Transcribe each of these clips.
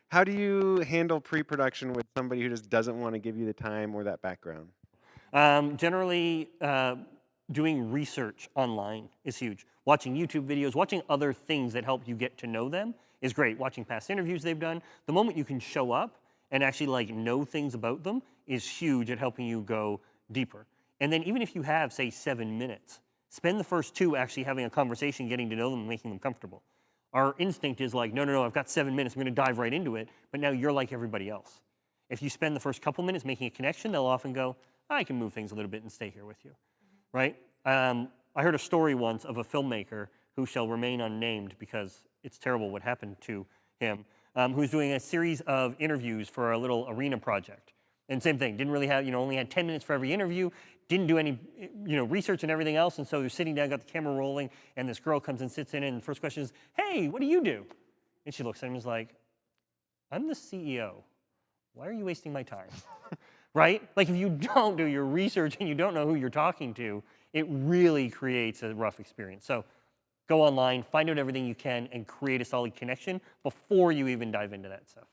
How do you handle pre-production with somebody who just doesn't want to give you the time or that background? Generally, doing research online is huge. Watching YouTube videos, watching other things that help you get to know them is great. Watching past interviews they've done. The moment you can show up and actually like know things about them is huge at helping you go deeper. And then even if you have, say, 7 minutes, spend the first two actually having a conversation, getting to know them, and making them comfortable. Our instinct is like, no, no, no, I've got 7 minutes, I'm going to dive right into it. But now you're like everybody else. If you spend the first couple minutes making a connection, they'll often go, I can move things a little bit and stay here with you, right? I heard a story once of a filmmaker who shall remain unnamed because it's terrible what happened to him, who's doing a series of interviews for a little arena project. And same thing, didn't really have, only had 10 minutes for every interview, didn't do any, research and everything else. And so they're sitting down, got the camera rolling, and this girl comes and sits in, and the first question is, hey, what do you do? And she looks at him and is like, I'm the CEO. Why are you wasting my time? Right? Like if you don't do your research and you don't know who you're talking to, it really creates a rough experience. So go online, find out everything you can, and create a solid connection before you even dive into that stuff.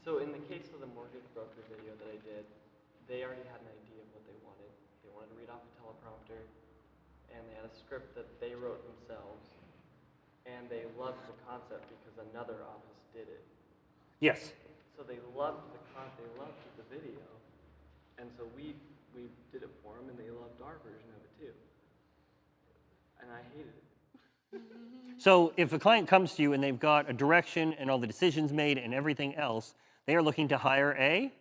So in the case of the mortgage broker video that I did, they already had an idea of what they wanted. They wanted to read off a teleprompter, and they had a script that they wrote themselves, and they loved the concept because another office did it. Yes. So they loved they loved the video, and so we did it for them, and they loved our version of it too. And I hated it. So if a client comes to you and they've got a direction and all the decisions made and everything else, they are looking to hire a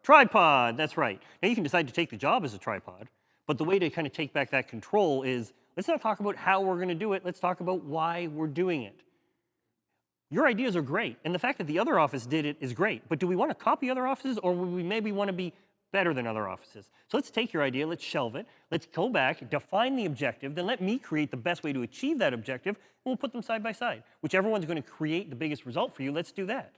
tripod. That's right. Now you can decide to take the job as a tripod, but the way to kind of take back that control is let's not talk about how we're going to do it. Let's talk about why we're doing it. Your ideas are great, and the fact that the other office did it is great, but do we want to copy other offices, or would we maybe want to be better than other offices? So let's take your idea, let's shelve it, let's go back, define the objective, then let me create the best way to achieve that objective, and we'll put them side by side. Whichever one's going to create the biggest result for you, let's do that.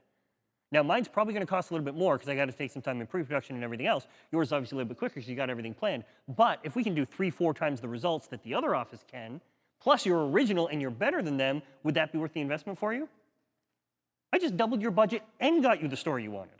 Now, mine's probably going to cost a little bit more because I got to take some time in pre-production and everything else. Yours is obviously a little bit quicker because you got everything planned. But if we can do 3, 4 times the results that the other office can, plus you're original and you're better than them, would that be worth the investment for you? I just doubled your budget and got you the story you wanted,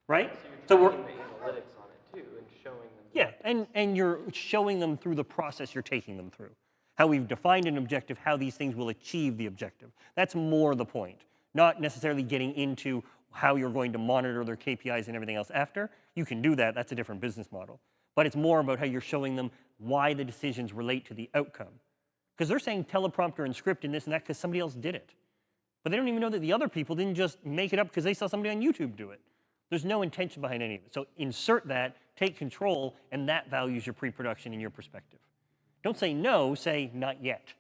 right? So you're tracking the analytics on it too and showing them. Yeah, and you're showing them through the process you're taking them through. How we've defined an objective, how these things will achieve the objective. That's more the point, not necessarily getting into how you're going to monitor their KPIs and everything else after. You can do that, that's a different business model. But it's more about how you're showing them why the decisions relate to the outcome. Because they're saying teleprompter and script and this and that because somebody else did it. But they don't even know that the other people didn't just make it up because they saw somebody on YouTube do it. There's no intention behind any of it. So insert that, take control, and that values your pre-production and your perspective. Don't say no, say not yet,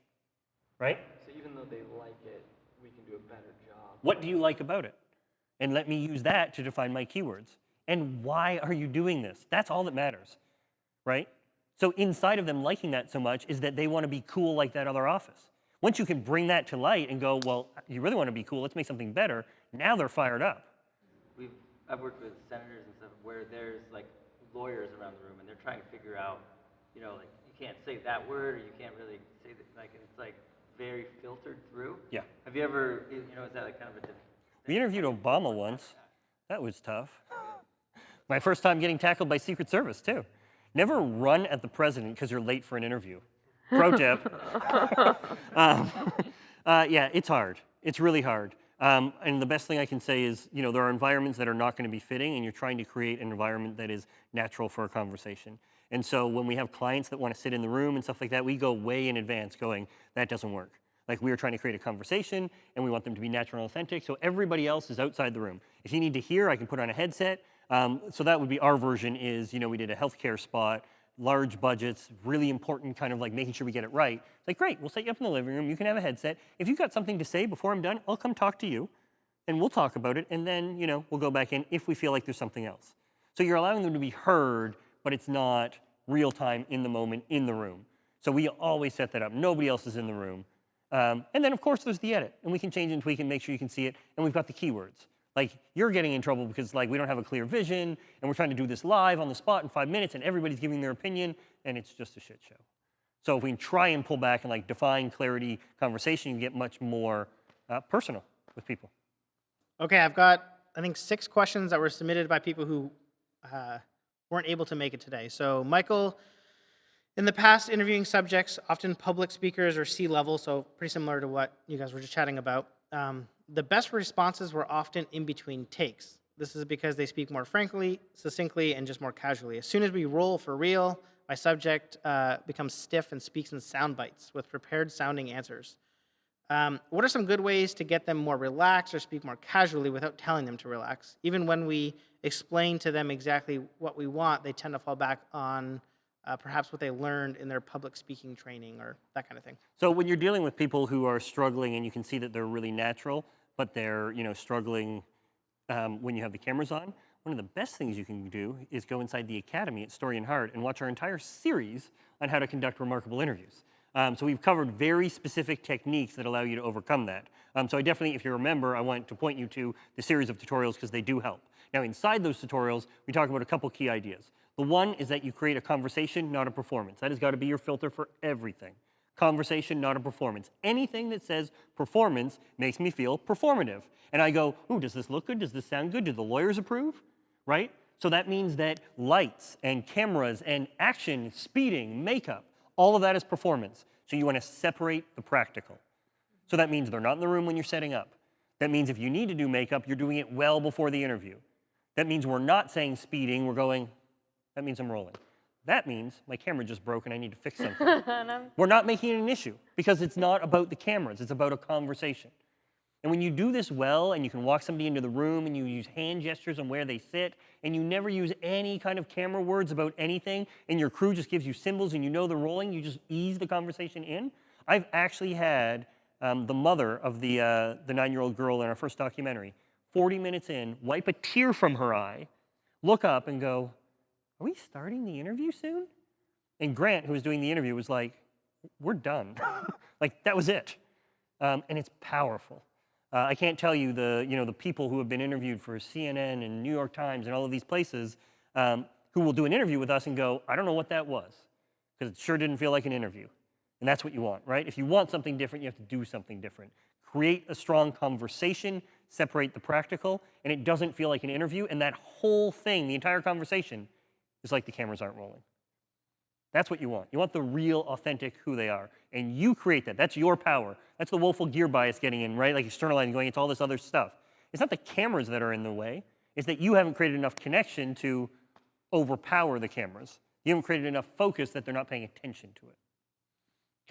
right? So even though they like it, we can do a better job. What do you like about it? And let me use that to define my keywords. And why are you doing this? That's all that matters, right? So inside of them liking that so much is that they want to be cool like that other office. Once you can bring that to light and go, well, you really want to be cool, let's make something better, now they're fired up. I've worked with senators and stuff where there's like lawyers around the room and they're trying to figure out, like you can't say that word or you can't really say that, like it's like very filtered through. Yeah. Have you ever, is that like kind of a We interviewed Obama once. That was tough. My first time getting tackled by Secret Service, too. Never run at the president because you're late for an interview. Pro tip. Yeah, it's hard. It's really hard. And the best thing I can say is, there are environments that are not going to be fitting, and you're trying to create an environment that is natural for a conversation. And so when we have clients that want to sit in the room and stuff like that, we go way in advance going, that doesn't work. Like we are trying to create a conversation, and we want them to be natural and authentic, so everybody else is outside the room. If you need to hear, I can put on a headset. So that would be our version is, we did a healthcare spot, large budgets, really important kind of like making sure we get it right. It's like, great, we'll set you up in the living room. You can have a headset. If you've got something to say before I'm done, I'll come talk to you, and we'll talk about it, and then, we'll go back in if we feel like there's something else. So you're allowing them to be heard, but it's not real time in the moment in the room. So we always set that up. Nobody else is in the room. And then, of course, there's the edit, and we can change and tweak and make sure you can see it, and we've got the keywords. Like, you're getting in trouble because, like, we don't have a clear vision, and we're trying to do this live on the spot in 5 minutes, and everybody's giving their opinion, and it's just a shit show. So if we can try and pull back and, like, define clarity conversation, you get much more personal with people. Okay, I've got, I think, 6 questions that were submitted by people who weren't able to make it today. So, Michael, in the past, interviewing subjects, often public speakers or C-level, so pretty similar to what you guys were just chatting about, the best responses were often in between takes. This is because they speak more frankly, succinctly, and just more casually. As soon as we roll for real, my subject becomes stiff and speaks in sound bites with prepared sounding answers. What are some good ways to get them more relaxed or speak more casually without telling them to relax? Even when we explain to them exactly what we want, they tend to fall back on perhaps what they learned in their public speaking training or that kind of thing. So when you're dealing with people who are struggling and you can see that they're really natural, but they're struggling when you have the cameras on, one of the best things you can do is go inside the academy at Story and Heart and watch our entire series on how to conduct remarkable interviews. So we've covered very specific techniques that allow you to overcome that. So I definitely, if you remember, I want to point you to the series of tutorials because they do help. Now inside those tutorials, we talk about a couple key ideas. The one is that you create a conversation, not a performance. That has got to be your filter for everything. Conversation, not a performance. Anything that says performance makes me feel performative. And I go, ooh, does this look good? Does this sound good? Do the lawyers approve? Right? So that means that lights and cameras and action, speeding, makeup, all of that is performance. So you want to separate the practical. So that means they're not in the room when you're setting up. That means if you need to do makeup, you're doing it well before the interview. That means we're not saying speeding, we're going, that means I'm rolling. That means my camera just broke and I need to fix something. We're not making it an issue because it's not about the cameras, it's about a conversation. And when you do this well and you can walk somebody into the room and you use hand gestures on where they sit and you never use any kind of camera words about anything and your crew just gives you symbols and you know they're rolling, you just ease the conversation in. I've actually had the mother of the 9-year-old girl in our first documentary, 40 minutes in, wipe a tear from her eye, look up and go, are we starting the interview soon? And Grant, who was doing the interview, was like, we're done. Like, that was it. And it's powerful. I can't tell you the people who have been interviewed for CNN and New York Times and all of these places who will do an interview with us and go, I don't know what that was, because it sure didn't feel like an interview. And that's what you want, right? If you want something different, you have to do something different. Create a strong conversation, separate the practical, and it doesn't feel like an interview, and that whole thing, the entire conversation, is like the cameras aren't rolling. That's what you want. You want the real, authentic who they are. And you create that. That's your power. That's the woeful gear bias getting in, right? Like externalizing, going into all this other stuff. It's not the cameras that are in the way. It's that you haven't created enough connection to overpower the cameras. You haven't created enough focus that they're not paying attention to it.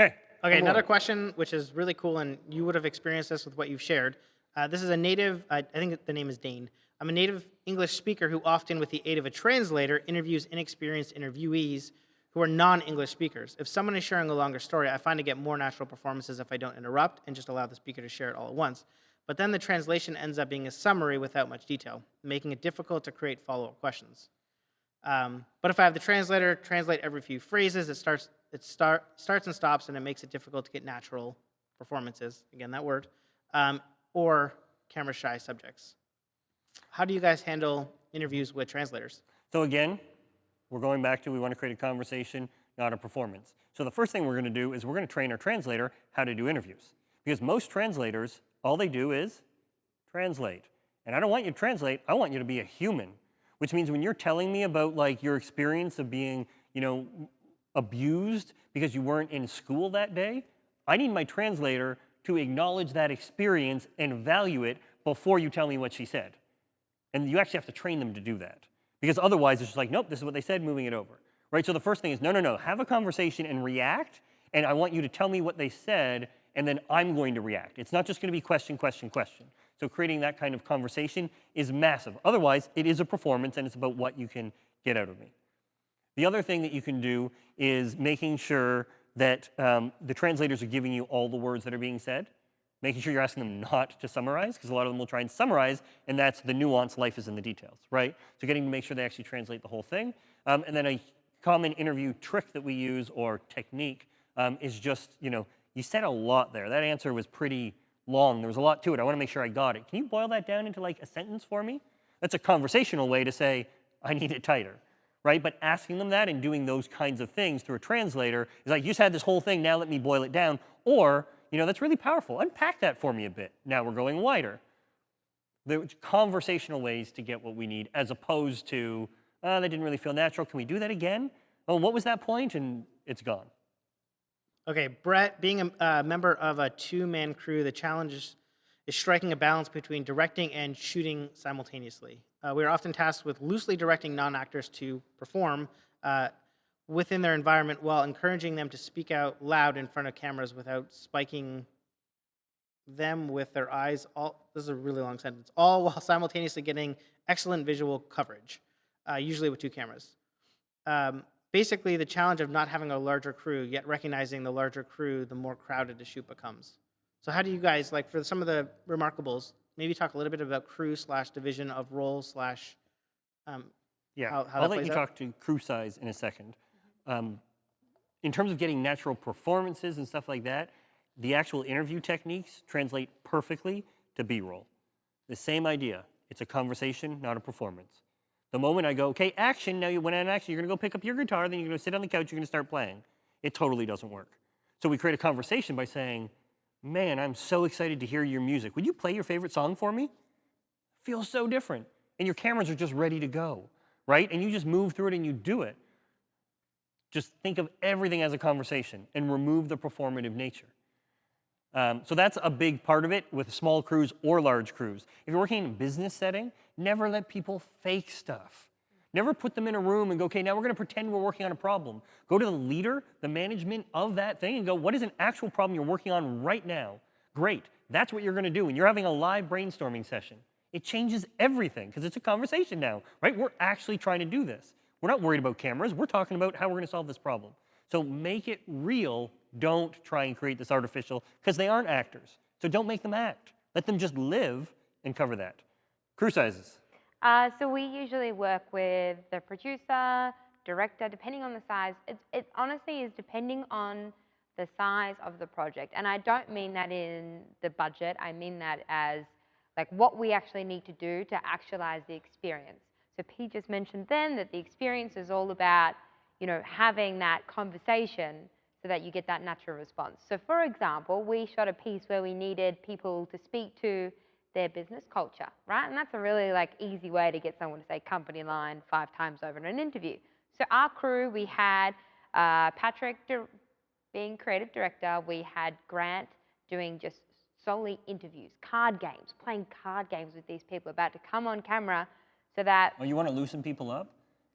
Okay. Okay, another question, which is really cool, and you would have experienced this with what you've shared. This is a native, I think the name is Dane. I'm a native English speaker who often, with the aid of a translator, interviews inexperienced interviewees who are non-English speakers. If someone is sharing a longer story, I find to get more natural performances if I don't interrupt and just allow the speaker to share it all at once. But then the translation ends up being a summary without much detail, making it difficult to create follow-up questions. But if I have the translator translate every few phrases, it starts and stops, and it makes it difficult to get natural performances, again, that word, or camera-shy subjects. How do you guys handle interviews with translators? So again, we're going back to we want to create a conversation, not a performance. So the first thing we're going to do is we're going to train our translator how to do interviews. Because most translators, all they do is translate. And I don't want you to translate, I want you to be a human. Which means when you're telling me about like your experience of being, abused because you weren't in school that day, I need my translator to acknowledge that experience and value it before you tell me what she said. And you actually have to train them to do that. Because otherwise, it's just like, nope, this is what they said, moving it over. Right? So the first thing is, no, have a conversation and react, and I want you to tell me what they said, and then I'm going to react. It's not just going to be question, question, question. So creating that kind of conversation is massive. Otherwise, it is a performance, and it's about what you can get out of me. The other thing that you can do is making sure that the translators are giving you all the words that are being said, making sure you're asking them not to summarize, because a lot of them will try and summarize, and that's the nuance, life is in the details, right? So getting to make sure they actually translate the whole thing. And then a common interview trick that we use, or technique, is just, you said a lot there. That answer was pretty long. There was a lot to it. I want to make sure I got it. Can you boil that down into like a sentence for me? That's a conversational way to say, I need it tighter, right? But asking them that and doing those kinds of things through a translator is like, you just had this whole thing, now let me boil it down. Or, that's really powerful. Unpack that for me a bit. Now we're going wider. There's conversational ways to get what we need, as opposed to, that didn't really feel natural. Can we do that again? Oh, what was that point? And it's gone. Okay, Brett, being a member of a two-man crew, the challenge is striking a balance between directing and shooting simultaneously. We are often tasked with loosely directing non-actors to perform within their environment while encouraging them to speak out loud in front of cameras without spiking them with their eyes. This is a really long sentence. All while simultaneously getting excellent visual coverage, usually with two cameras. Basically, the challenge of not having a larger crew, yet recognizing the larger crew, the more crowded a shoot becomes. So how do you guys, like for some of the remarkables, maybe talk a little bit about crew / division of roles slash Yeah, how I'll that let plays you out? talk to crew size in a second. In terms of getting natural performances and stuff like that, the actual interview techniques translate perfectly to B-roll. The same idea. It's a conversation, not a performance. The moment I go, okay, action, now you went on action, you're gonna go pick up your guitar, then you're gonna sit on the couch, you're gonna start playing. It totally doesn't work. So we create a conversation by saying, man, I'm so excited to hear your music. Would you play your favorite song for me? Feels so different. And your cameras are just ready to go, right? And you just move through it and you do it. Just think of everything as a conversation and remove the performative nature. So that's a big part of it with small crews or large crews. If you're working in a business setting, never let people fake stuff. Never put them in a room and go, okay, now we're gonna pretend we're working on a problem. Go to the leader, the management of that thing and go, what is an actual problem you're working on right now? Great, that's what you're gonna do. And you're having a live brainstorming session. It changes everything because it's a conversation now, right? We're actually trying to do this. We're not worried about cameras, we're talking about how we're gonna solve this problem. So make it real, don't try and create this artificial, because they aren't actors. So don't make them act. Let them just live and cover that. Crew sizes. So we usually work with the producer, director, depending on the size. It honestly is depending on the size of the project. And I don't mean that in the budget. I mean that as like what we actually need to do to actualize the experience. So Pete just mentioned then that the experience is all about, you know, having that conversation so that you get that natural response. So for example, we shot a piece where we needed people to speak to their business culture, right? And that's a really like easy way to get someone to say company line 5 times over in an interview. So our crew, we had Patrick being creative director, we had Grant doing just solely interviews, card games, playing card games with these people about to come on camera so that... Oh, you want to loosen people up?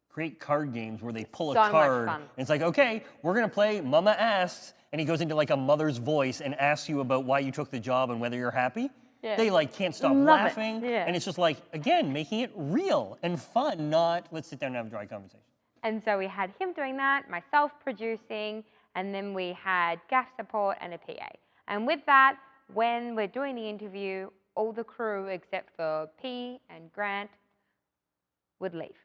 Create card games where they pull So a much card. fun. And it's like, okay, we're going to play Mama Asks, and he goes into like a mother's voice and asks you about why you took the job and whether you're happy. Yeah. They like can't stop Love it. laughing. Yeah. And it's just like, again, making it real and fun, not let's sit down and have a dry conversation. And so we had him doing that, myself producing, and then we had gaff support and a PA. And with that, when we're doing the interview, all the crew except for P and Grant would leave.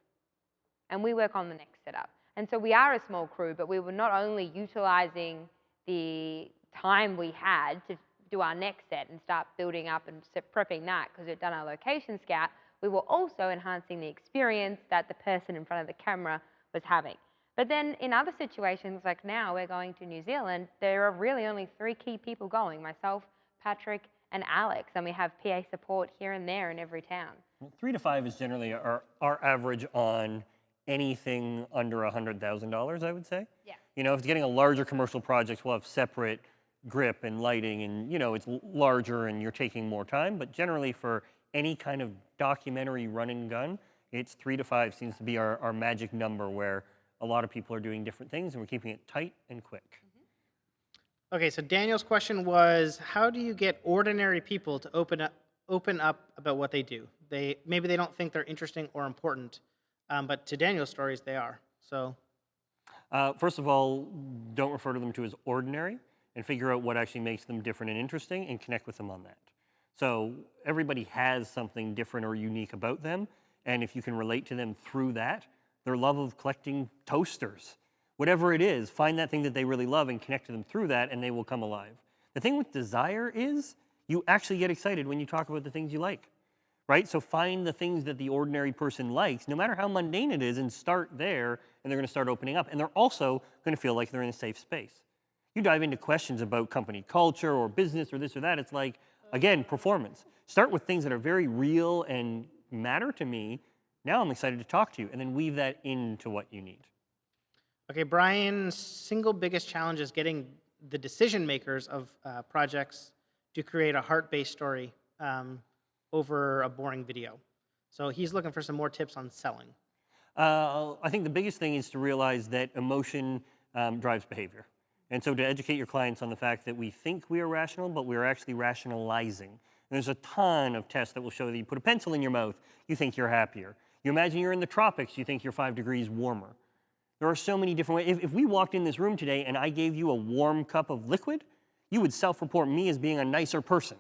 And we work on the next setup. And so we are a small crew, but we were not only utilizing the time we had to do our next set and start building up and prepping that because we'd done our location scout, we were also enhancing the experience that the person in front of the camera was having. But then in other situations, like now we're going to New Zealand, there are really only 3 key people going, myself, Patrick, and Alex, and we have PA support here and there in every town. 3 to 5 is generally our average on anything under $100,000, I would say. Yeah. You know, if it's getting a larger commercial project, we'll have separate grip and lighting, and you know, it's larger and you're taking more time. But generally, for any kind of documentary run and gun, it's 3 to 5 seems to be our magic number where a lot of people are doing different things and we're keeping it tight and quick. Okay, so Daniel's question was, how do you get ordinary people to open up about what they do? Maybe they don't think they're interesting or important, but to Daniel's stories, they are. So, first of all, don't refer to them to as ordinary, and figure out what actually makes them different and interesting, and connect with them on that. So everybody has something different or unique about them, and if you can relate to them through that, their love of collecting toasters, whatever it is, find that thing that they really love and connect to them through that, and they will come alive. The thing with desire is you actually get excited when you talk about the things you like, right? So find the things that the ordinary person likes, no matter how mundane it is, and start there, and they're gonna start opening up. And they're also gonna feel like they're in a safe space. You dive into questions about company culture or business or this or that, it's like, again, performance. Start with things that are very real and matter to me. Now I'm excited to talk to you, and then weave that into what you need. Okay, Brian's single biggest challenge is getting the decision makers of projects to create a heart-based story over a boring video. So he's looking for some more tips on selling. I think the biggest thing is to realize that emotion drives behavior. And so to educate your clients on the fact that we think we are rational, but we are actually rationalizing. And there's a ton of tests that will show that you put a pencil in your mouth, you think you're happier. You imagine you're in the tropics, you think you're 5 degrees warmer. There are so many different ways. If we walked in this room today and I gave you a warm cup of liquid, you would self-report me as being a nicer person,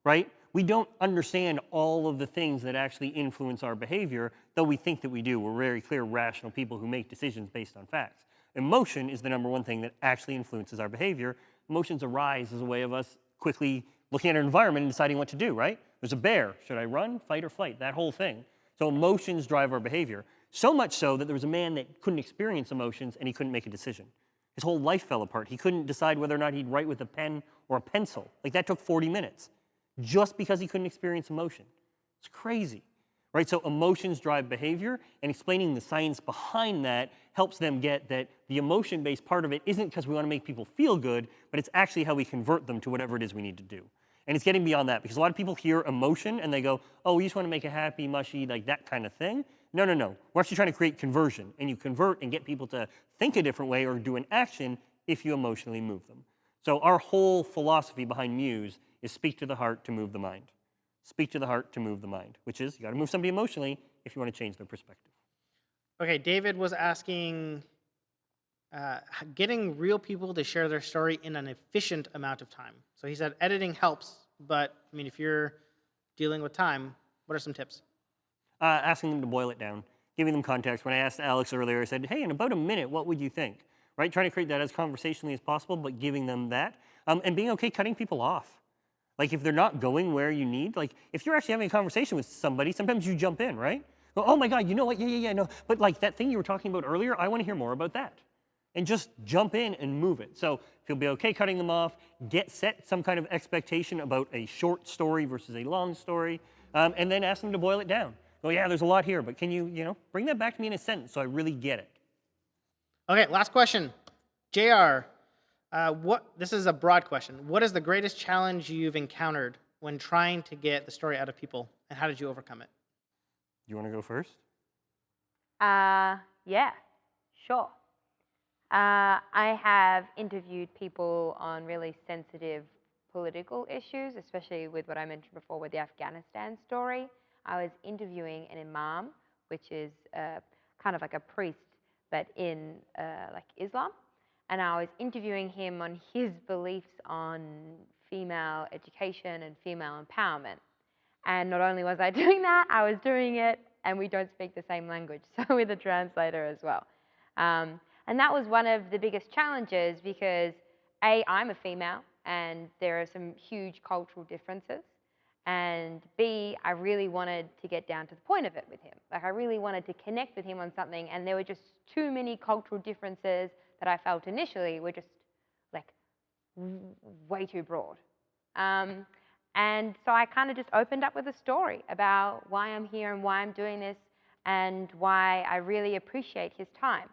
right? We don't understand all of the things that actually influence our behavior, though we think that we do. We're very clear, rational people who make decisions based on facts. Emotion is the #1 thing that actually influences our behavior. Emotions arise as a way of us quickly looking at our environment and deciding what to do, right? There's a bear. Should I run, fight, or flight? That whole thing. So emotions drive our behavior. So much so that there was a man that couldn't experience emotions and he couldn't make a decision. His whole life fell apart. He couldn't decide whether or not he'd write with a pen or a pencil. Like that took 40 minutes just because he couldn't experience emotion. It's crazy, right? So emotions drive behavior, and explaining the science behind that helps them get that the emotion-based part of it isn't because we want to make people feel good, but it's actually how we convert them to whatever it is we need to do. And it's getting beyond that, because a lot of people hear emotion and they go, oh, we just want to make a happy, mushy, like that kind of thing. No, no, no. We're actually trying to create conversion, and you convert and get people to think a different way or do an action if you emotionally move them. So our whole philosophy behind Muse is speak to the heart to move the mind. Speak to the heart to move the mind, which is you got to move somebody emotionally if you want to change their perspective. Okay, David was asking, getting real people to share their story in an efficient amount of time. So he said editing helps, but I mean, if you're dealing with time, what are some tips? Asking them to boil it down, giving them context. When I asked Alex earlier, I said, hey, in about a minute, what would you think? Right? Trying to create that as conversationally as possible, but giving them that. And being okay cutting people off. Like if they're not going where you need, like if you're actually having a conversation with somebody, sometimes you jump in, right? Go, oh my God, you know what? Yeah, no. But like that thing you were talking about earlier, I want to hear more about that. And just jump in and move it. So if you'll be okay cutting them off, set some kind of expectation about a short story versus a long story, and then ask them to boil it down. Go, yeah, there's a lot here, but can you, bring that back to me in a sentence so I really get it. Okay, last question. JR, this is a broad question. What is the greatest challenge you've encountered when trying to get the story out of people, and how did you overcome it? You want to go first? Yeah, sure. I have interviewed people on really sensitive political issues, especially with what I mentioned before with the Afghanistan story. I was interviewing an imam, which is kind of like a priest, but in like Islam. And I was interviewing him on his beliefs on female education and female empowerment. And not only was I doing that, I was doing it, and we don't speak the same language, so with a translator as well. And that was one of the biggest challenges because A, I'm a female, and there are some huge cultural differences. And B, I really wanted to get down to the point of it with him. Like I really wanted to connect with him on something, and there were just too many cultural differences that I felt initially were just like way too broad. And so I kind of just opened up with a story about why I'm here and why I'm doing this and why I really appreciate his time.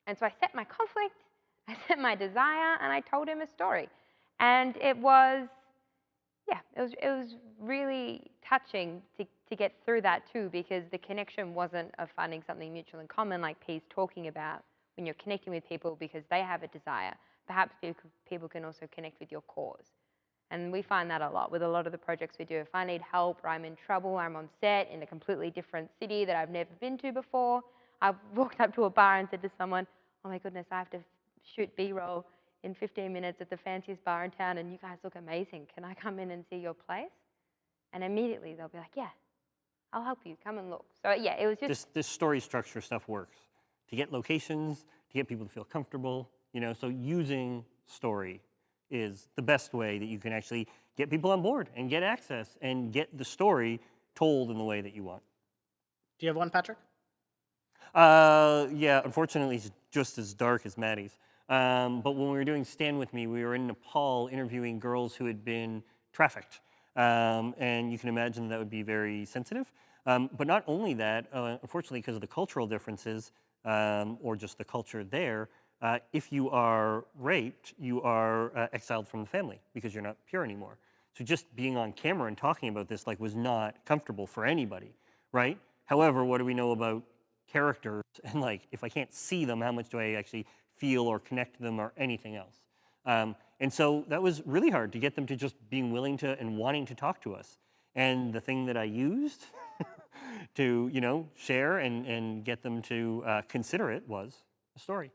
And so I set my conflict, I set my desire, and I told him a story. And it was really touching to get through that too, because the connection wasn't of finding something mutual in common like P's talking about when you're connecting with people because they have a desire. Perhaps people can also connect with your cause. And we find that a lot with a lot of the projects we do. If I need help or I'm in trouble, I'm on set in a completely different city that I've never been to before, I've walked up to a bar and said to someone, oh my goodness, I have to shoot B-roll in 15 minutes at the fanciest bar in town and you guys look amazing. Can I come in and see your place? And immediately they'll be like, yeah, I'll help you. Come and look. So yeah, it was just... This story structure stuff works. To get locations, to get people to feel comfortable, so using story is the best way that you can actually get people on board and get access and get the story told in the way that you want. Do you have one, Patrick? Yeah, unfortunately, it's just as dark as Maddie's. But when we were doing Stand With Me, we were in Nepal interviewing girls who had been trafficked. And you can imagine that would be very sensitive. But not only that, unfortunately, because of the cultural differences, or just the culture there, if you are raped, you are exiled from the family because you're not pure anymore. So just being on camera and talking about this was not comfortable for anybody, right? However, what do we know about characters? And if I can't see them, how much do I actually feel or connect to them or anything else? And so that was really hard to get them to just being willing to and wanting to talk to us. And the thing that I used to, share and get them to consider it was a story.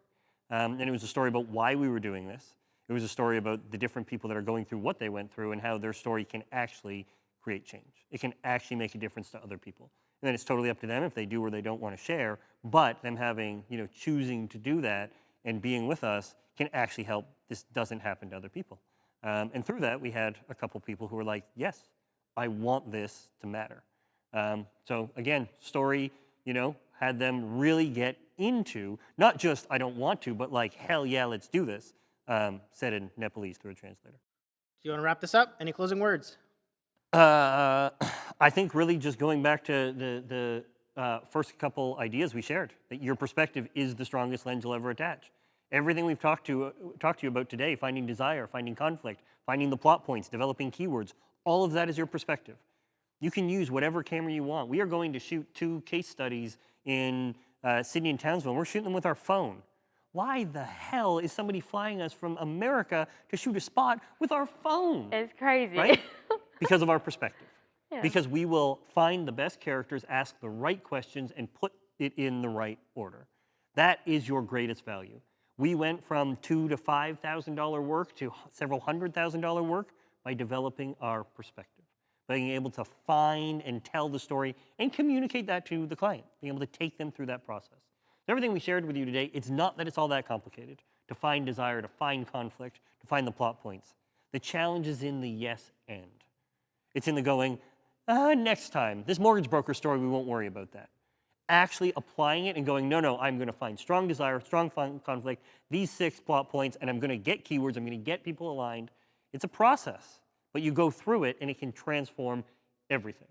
And it was a story about why we were doing this. It was a story about the different people that are going through what they went through and how their story can actually create change. It can actually make a difference to other people. And then it's totally up to them if they do or they don't want to share, but them having, choosing to do that and being with us can actually help this doesn't happen to other people. And through that, we had a couple people who were like, yes, I want this to matter. So again, story, had them really get into, not just I don't want to, but hell yeah, let's do this, said in Nepalese through a translator. Do you want to wrap this up? Any closing words? I think really just going back to the first couple ideas we shared, that your perspective is the strongest lens you'll ever attach. Everything we've talked to you about today, finding desire, finding conflict, finding the plot points, developing keywords, all of that is your perspective. You can use whatever camera you want. We are going to shoot 2 case studies in Sydney and Townsville. We're shooting them with our phone. Why the hell is somebody flying us from America to shoot a spot with our phone? It's crazy. Right? Because of our perspective. Yeah. Because we will find the best characters, ask the right questions, and put it in the right order. That is your greatest value. We went from $2,000 to $5,000 work to several $100,000 work by developing our perspective, being able to find and tell the story and communicate that to the client, being able to take them through that process. Everything we shared with you today, it's not that it's all that complicated to find desire, to find conflict, to find the plot points. The challenge is in the yes and. It's in the going, next time. This mortgage broker story, we won't worry about that. Actually applying it and going, no, I'm going to find strong desire, strong conflict, these 6 plot points, and I'm going to get keywords, I'm going to get people aligned. It's a process, but you go through it and it can transform everything.